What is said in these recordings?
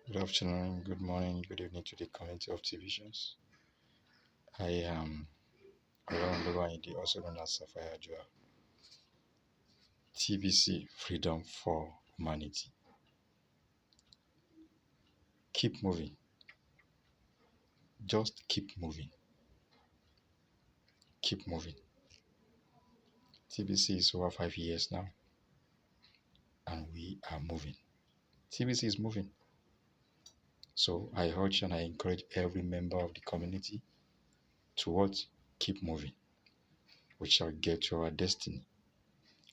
Good afternoon, good morning, good evening to the community of TVisions. I am Olawale, also known as Sapphire Joa. TVC, Freedom for Humanity. Keep moving. Just keep moving. Keep moving. TVC is over 5 years now, and we are moving. TVC is moving. So I urge and I encourage every member of the community to what? Keep moving. We shall get to our destiny.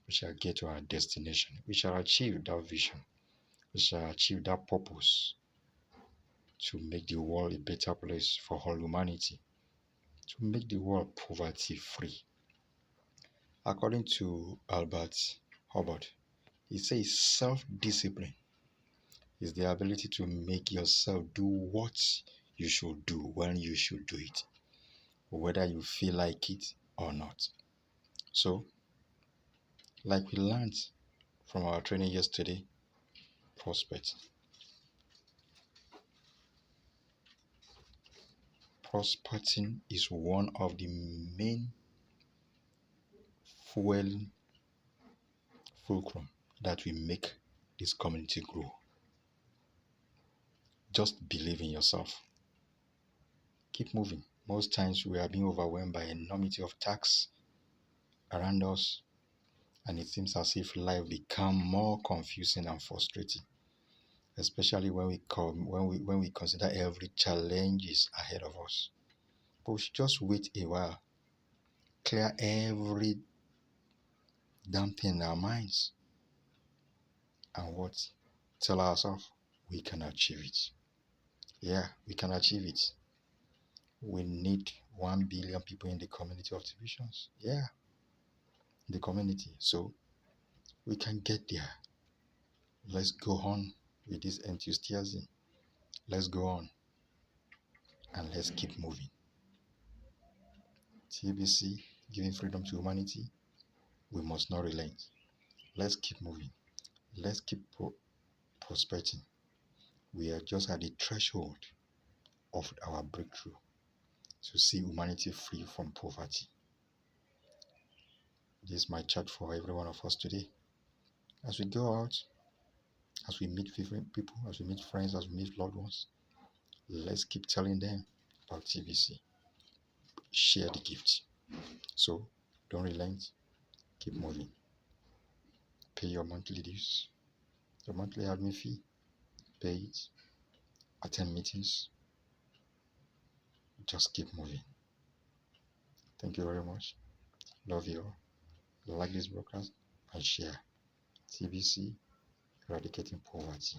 We shall get to our destination. We shall achieve that vision. We shall achieve that purpose to make the world a better place for all humanity, to make the world poverty free. According to Albert Hubbard, he says self-discipline is the ability to make yourself do what you should do when you should do it, whether you feel like it or not. So, like we learned from our training yesterday, prospecting. Prospecting is one of the main fulcrum that will make this community grow. Just believe in yourself. Keep moving. Most times we are being overwhelmed by an enormity of tasks around us, and it seems as if life become more confusing and frustrating, especially when we consider every challenges ahead of us. But we should just wait a while, clear every damn thing in our minds, and what? Tell ourselves we can achieve it. Yeah, we can achieve it. We need 1 billion people in the community of TVisions. Yeah, the community. So we can get there. Let's go on with this enthusiasm. Let's go on and let's keep moving. TBC, giving freedom to humanity. We must not relent. Let's keep moving. Let's keep prospecting. We are just at the threshold of our breakthrough to see humanity free from poverty. This is my chat for every one of us today. As we go out, as we meet different people, as we meet friends, as we meet loved ones, let's keep telling them about TVC. Share the gift. So don't relent. Keep moving. Pay your monthly dues, your monthly admin fee. Pay it. Attend meetings. Just keep moving. Thank you very much. Love you all. Like this broadcast and share. TVC, Eradicating Poverty.